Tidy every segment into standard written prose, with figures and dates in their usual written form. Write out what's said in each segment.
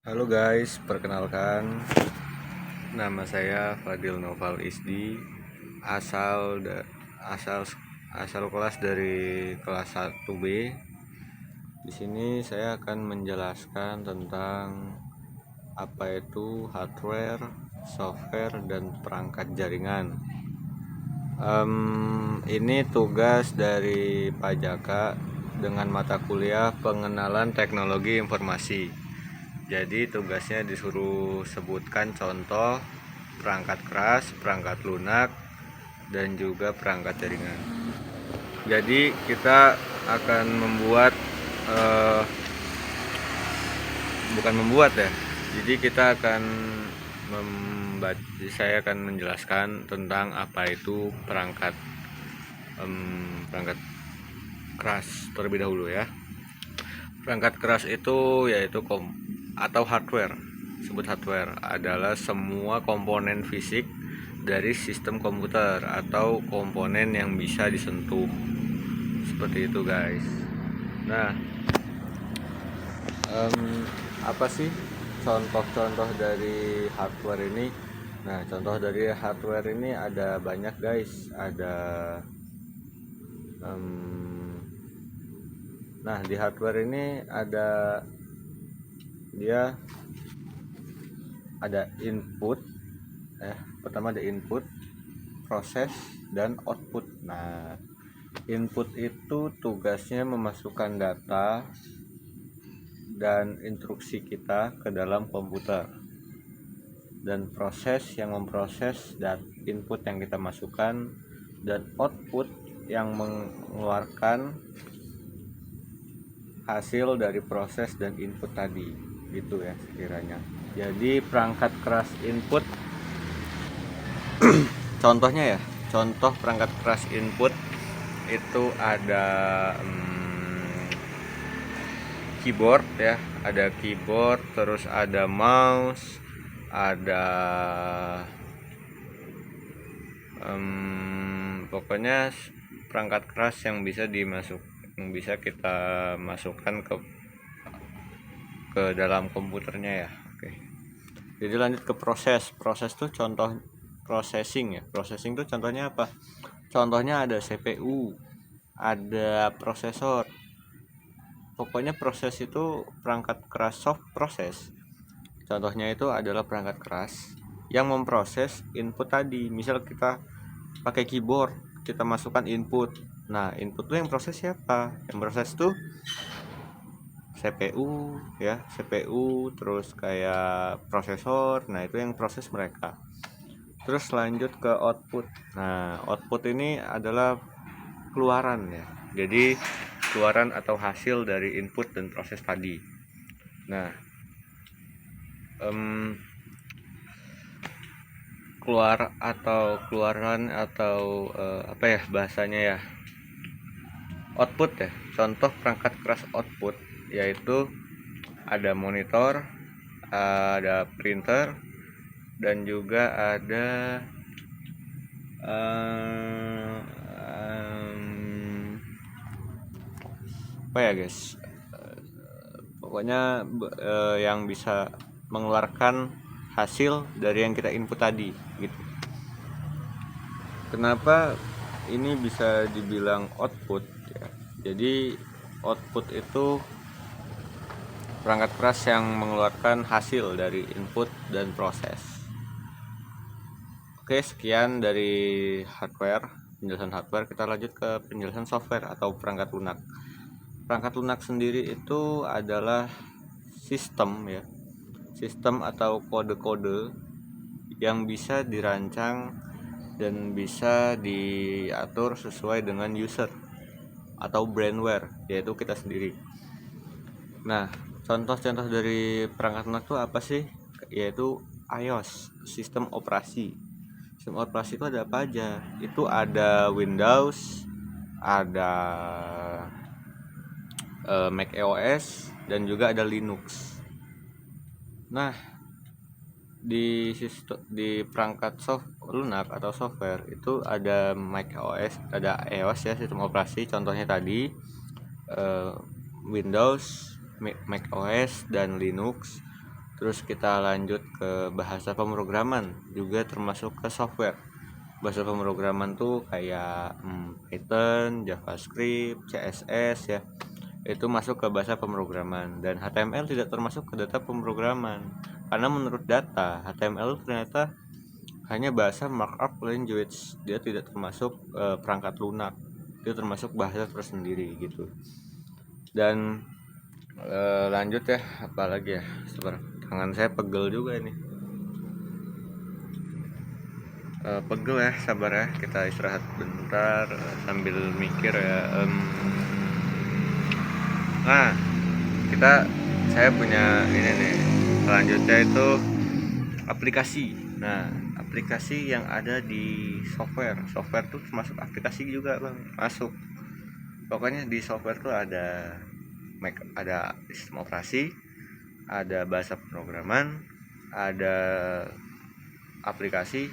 Halo guys, perkenalkan nama saya Fadil Noval Isdi, asal asal asal kelas dari kelas 1B. Di sini saya akan menjelaskan tentang apa itu hardware, software, dan perangkat jaringan. Ini tugas dari Pak Jaka dengan mata kuliah pengenalan teknologi informasi. Jadi tugasnya disuruh sebutkan contoh perangkat keras, perangkat lunak, dan juga perangkat jaringan. Jadi kita akan membuat Jadi kita akan saya akan menjelaskan tentang apa itu perangkat keras terlebih dahulu ya. Perangkat keras itu yaitu atau hardware. Sebut hardware adalah semua komponen fisik dari sistem komputer atau komponen yang bisa disentuh. Seperti itu guys. Nah, apa sih contoh-contoh dari hardware ini? Nah, contoh dari hardware ini ada banyak guys. Nah, di hardware ini dia ada input. Pertama ada input, proses, dan output. Nah, input itu tugasnya memasukkan data dan instruksi kita ke dalam komputer, dan proses yang memproses dan input yang kita masukkan, dan output yang mengeluarkan hasil dari proses dan input tadi, gitu ya sekiranya. Jadi perangkat keras input contohnya ya, contoh perangkat keras input itu ada keyboard ya, ada keyboard, terus ada mouse, ada pokoknya perangkat keras yang bisa kita masukkan ke dalam komputernya ya. Oke. Jadi lanjut ke proses. Proses tuh contoh processing ya. Processing tuh contohnya apa? Contohnya ada CPU, ada prosesor. Pokoknya proses itu perangkat keras soft proses. Contohnya itu adalah perangkat keras yang memproses input tadi. Misal kita pakai keyboard, kita masukkan input. Nah, input tuh yang proses siapa? Yang proses tuh CPU ya, CPU, terus kayak prosesor. Nah, itu yang proses mereka. Terus lanjut ke output. Nah, output ini adalah keluaran ya. Jadi keluaran atau hasil dari input dan proses tadi. Nah, keluaran atau apa ya bahasanya ya, output ya. Contoh perangkat keras output yaitu ada monitor, ada printer, dan juga ada apa ya guys, pokoknya yang bisa mengeluarkan hasil dari yang kita input tadi gitu. Kenapa ini bisa dibilang output ya? Jadi output itu perangkat keras yang mengeluarkan hasil dari input dan proses. Oke, sekian dari hardware, penjelasan hardware. Kita lanjut ke penjelasan software atau perangkat lunak. Perangkat lunak sendiri itu adalah sistem ya, sistem atau kode-kode yang bisa dirancang dan bisa diatur sesuai dengan user atau brandware, yaitu kita sendiri. Nah, contoh-contoh dari perangkat lunak itu apa sih? Yaitu iOS, sistem operasi. Sistem operasi itu ada apa aja? Itu ada Windows, ada Mac OS, dan juga ada Linux. Nah, di perangkat lunak atau software itu ada Mac OS, ada iOS ya, sistem operasi. Contohnya tadi Windows, Mac OS, dan Linux. Terus kita lanjut ke bahasa pemrograman, juga termasuk ke software. Bahasa pemrograman tuh kayak Python, JavaScript, CSS ya. Itu masuk ke bahasa pemrograman, dan HTML tidak termasuk ke data pemrograman. Karena menurut data, HTML ternyata hanya bahasa markup language. Dia tidak termasuk perangkat lunak. Dia termasuk bahasa tersendiri gitu. Dan lanjut ya, apalagi ya, tangan saya pegel juga ini. Pegel ya, sabar ya, kita istirahat bentar sambil mikir ya. Nah, saya punya ini nih, selanjutnya itu aplikasi. Nah, aplikasi yang ada di software tuh termasuk aplikasi juga bang, masuk. Pokoknya di software tuh ada sistem operasi, ada bahasa pemrograman, ada aplikasi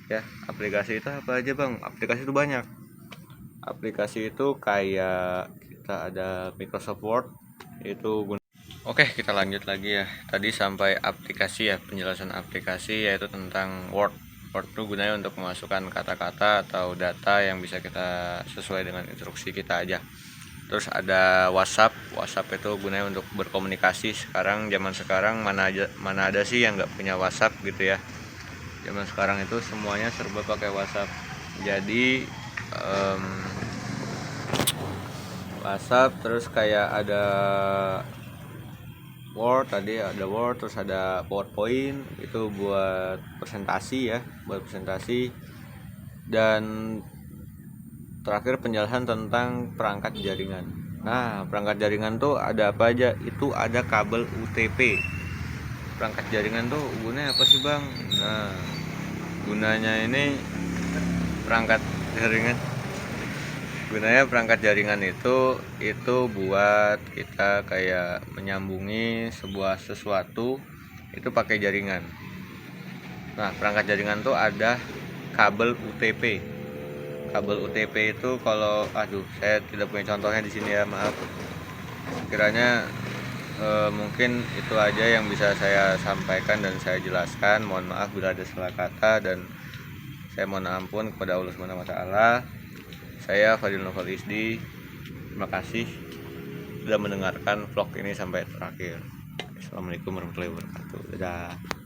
ya. Aplikasi itu apa aja bang? Aplikasi itu banyak. Aplikasi itu kayak kita ada Microsoft Word, itu Oke, kita lanjut lagi ya. Tadi sampai aplikasi ya, penjelasan aplikasi yaitu tentang Word. Word itu gunanya untuk memasukkan kata-kata atau data yang bisa kita sesuai dengan instruksi kita aja. Terus ada WhatsApp. WhatsApp itu gunanya untuk berkomunikasi. Zaman sekarang mana ada sih yang nggak punya WhatsApp gitu ya. Zaman sekarang itu semuanya serba pakai WhatsApp. Jadi WhatsApp, terus kayak ada Word, tadi ada Word, terus ada PowerPoint, itu buat presentasi ya, dan terakhir penjelasan tentang perangkat jaringan. Nah, perangkat jaringan tuh ada apa aja? Itu ada kabel UTP. Perangkat jaringan tuh gunanya apa sih bang? Nah, gunanya ini perangkat jaringan itu buat kita kayak menyambungi sesuatu itu pakai jaringan. Nah, perangkat jaringan tuh ada kabel UTP. Kabel UTP itu kalau saya tidak punya contohnya di sini ya, maaf. Kiranya mungkin itu aja yang bisa saya sampaikan dan saya jelaskan. Mohon maaf bila ada salah kata, dan saya mohon ampun kepada Allah Subhanahu wa taala. Saya Fadil Novel Isdi. Terima kasih sudah mendengarkan vlog ini sampai terakhir. Assalamualaikum warahmatullahi wabarakatuh. Dadah.